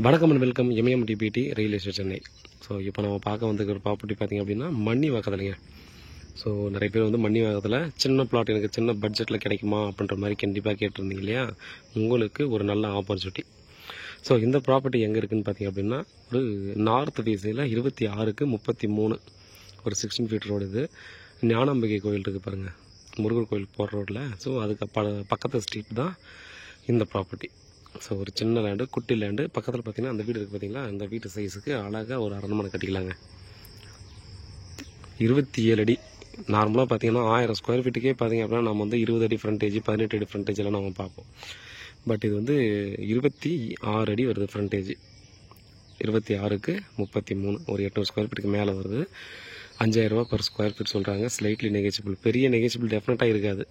வணக்கம் and welcome எம்எம்டிபிடி real estate Chennai. So இப்போ நம்ம பார்க்க வந்துருக்கிற ப்ராப்பர்ட்டி பார்த்திங்க அப்படின்னா மன்னிவாக்கத்துலைங்க. ஸோ நிறைய பேர் வந்து மன்னிவாக்கத்தில் சின்ன பிளாட் எனக்கு சின்ன பட்ஜெட்டில் கிடைக்குமா அப்படின்ற மாதிரி கண்டிப்பாக கேட்டிருந்தீங்க இல்லையா, உங்களுக்கு ஒரு நல்ல ஆப்பர்ச்சுனிட்டி. ஸோ இந்த ப்ராப்பர்ட்டி எங்கே இருக்குதுன்னு பார்த்திங்க அப்படின்னா ஒரு நார்த் வீசையில் 26/33 ஒரு 16 ஃபீட் ரோடு. இது ஞானாம்பிகை கோயில் இருக்குது பாருங்கள், முருகர் கோயில் போகிற ரோட்டில். ஸோ அதுக்கு பக்கத்து ஸ்ட்ரீட் தான் இந்த ப்ராப்பர்ட்டி. ஸோ ஒரு சின்ன லேண்டு, குட்டி லேண்டு. பக்கத்தில் பார்த்தீங்கன்னா அந்த வீடு இருக்குது பார்த்தீங்களா, அந்த வீட்டு சைஸுக்கு அழகாக ஒரு அரண்மனை கட்டிக்கலாங்க. 27 அடி. நார்மலாக பார்த்தீங்கன்னா 1000 ஸ்கொயர் ஃபீட்டுக்கே பார்த்தீங்க அப்படின்னா நம்ம வந்து 20 அடி ஃப்ரண்டேஜ், 18 அடி ஃப்ரண்டேஜ் எல்லாம் நம்ம பார்ப்போம். பட் இது வந்து 26 அடி வருது ஃப்ரண்டேஜ். 26/33 ஒரு 800 ஸ்கொயர் ஃபீட்டுக்கு மேலே வருது. 5000 ரூபா பர் ஸ்கொயர் ஃபீட் சொல்கிறாங்க. ஸ்லைட்லி நெகோசியபிள், பெரிய நெகோசியபிள் டெஃபினட்டாக இருக்காது.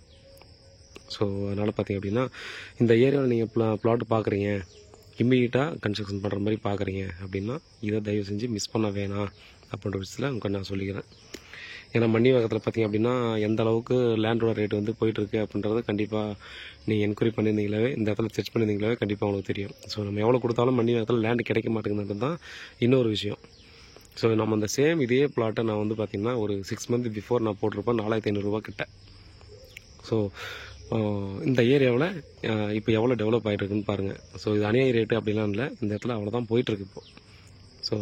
ஸோ அதனால் பார்த்திங்க அப்படின்னா இந்த ஏரியாவில் நீங்கள் பிளாட் பார்க்குறீங்க, இம்மீடியட்டாக கன்ஸ்ட்ரக்ஷன் பண்ணுற மாதிரி பார்க்குறீங்க அப்படின்னா இதை தயவு செஞ்சு மிஸ் பண்ண வேணாம் அப்படின்ற விஷயத்தில் உங்களுக்கு நான் சொல்லிக்கிறேன். ஏன்னா மன்னிவாக்கத்தில் பார்த்திங்க அப்படின்னா எந்த அளவுக்கு லேண்டோட ரேட் வந்து போயிட்டுருக்கு அப்படின்றது கண்டிப்பாக நீங்கள் என்கொயரி பண்ணியிருந்தீங்களாவே, இந்த இடத்துல சர்ச் பண்ணியிருந்தீங்களாவே கண்டிப்பாக உங்களுக்கு தெரியும். ஸோ நம்ம எவ்வளோ கொடுத்தாலும் மன்னிவாக்கத்தில் லேண்டு கிடைக்க மாட்டேங்குதுன்றது தான் இன்னொரு விஷயம். ஸோ நம்ம அந்த இதே பிளாட்டை நான் வந்து பார்த்திங்கன்னா ஒரு 6 மந்த் பிஃபோர் நான் போட்டிருப்பேன் 4500 ரூபா கிட்ட. ஸோ இந்த ஏரியாவில் இப்போ எவ்வளோ டெவலப் ஆகிட்டுருக்குன்னு பாருங்கள். ஸோ இது அநியாய ரேட்டு அப்படிலாம் இல்லை, இந்த இடத்துல அவ்வளோ தான் போயிட்டுருக்கு இப்போது. ஸோ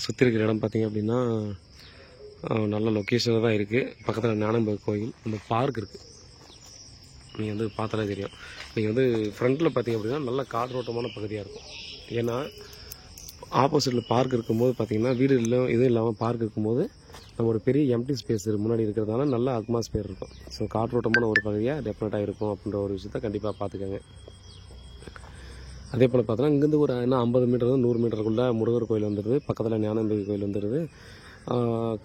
சுற்றி இருக்கிற இடம் பார்த்திங்க அப்படின்னா நல்ல லொக்கேஷனில் தான் இருக்குது. பக்கத்தில் ஞானாம்பிகை கோயில், அந்த பார்க் இருக்குது, நீங்கள் வந்து பார்த்தாலே தெரியும். நீங்கள் வந்து ஃப்ரண்ட்டில் பார்த்திங்க அப்படின்னா நல்ல காற்றோட்டமான பகுதியாக இருக்கும். ஏன்னா ஆப்போசிட்டில் பார்க் இருக்கும்போது பார்த்திங்கன்னா வீடு இல்லை எதுவும் இல்லாமல் பார்க் இருக்கும்போது நம்ம ஒரு பெரிய எம்டி ஸ்பேஸ் முன்னாடி இருக்கிறதுனால நல்ல அட்மாஸ்பியர் இருக்கும். ஸோ காற்றோட்டமான ஒரு பகுதியாக டெஃபினட்டாக இருக்கும் அப்படின்ற ஒரு விஷயத்த கண்டிப்பாக பார்த்துக்கோங்க. அதே போல் பார்த்தோன்னா இங்கேருந்து ஒரு 50 மீட்டர் 100 மீட்டருக்குள்ளே முருகர் கோயில் வந்துடுது, பக்கத்தில் ஞானாம்பிகை கோயில் வந்துடுது,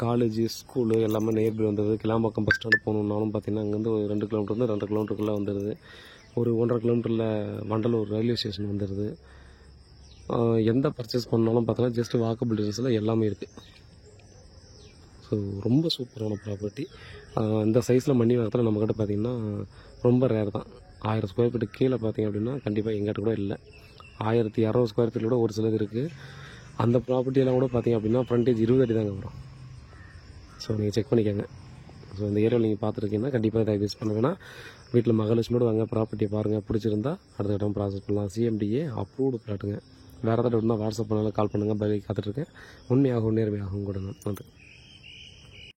காலேஜு ஸ்கூலு எல்லாமே நேர்பி வந்துடுது. கிளாம்பாக்கம் பஸ் ஸ்டாண்டு போகணுன்னாலும் பார்த்திங்கன்னா அங்கேருந்து ஒரு 2 கிலோமீட்டர் 2 கிலோமீட்டருக்குள்ளே வந்துடுது. ஒரு 1.5 கிலோமீட்டரில் வண்டலூர் ரயில்வே ஸ்டேஷன் வந்துடுது. எந்த பர்ச்சேஸ் பண்ணாலும் பார்த்தோன்னா ஜஸ்ட் வாக்கபிள் டிஸ்டன்ஸில் எல்லாமே இருக்குது. ஸோ ரொம்ப சூப்பரான ப்ராப்பர்ட்டி. இந்த சைஸில் மன்னிவாக்கத்தில் நம்மக்கிட்ட பார்த்திங்கன்னா ரொம்ப ரேர் தான். 1000 ஸ்கொயர் ஃபீட்டு கீழே பார்த்திங்க அப்படின்னா கண்டிப்பாக எங்கிட்ட கூட இல்லை. 1200 ஸ்கொயர் ஃபீட்டில் கூட ஒரு சிலது இருக்குது. அந்த ப்ராப்பர்ட்டியெல்லாம் கூட பார்த்திங்க அப்படின்னா ஃப்ரண்டேஜ் 20 அடி தாங்க வரும். ஸோ நீங்கள் செக் பண்ணிக்கோங்க. ஸோ இந்த ஏரியாவில் நீங்கள் பார்த்துருக்கீங்கன்னா கண்டிப்பாக இதை யூஸ் பண்ண வேணாம். வீட்டில் மகாலட்சுமியோடு வாங்க, ப்ராப்பர்ட்டியை பாருங்கள், பிடிச்சிருந்தா அடுத்த இடம் ப்ராசஸ் பண்ணலாம். சிஎம்டிஏ அப்ரூவ்டு பிளாட்டுங்க. வேறு ஏதாவது டவுட்னா வாட்ஸ்அப் பண்ணாலும் கால் பண்ணுங்கள், பதில் காத்துட்ருக்கேன். உண்மையாகவும் நேர்மையாகவும் கூட நான் வந்து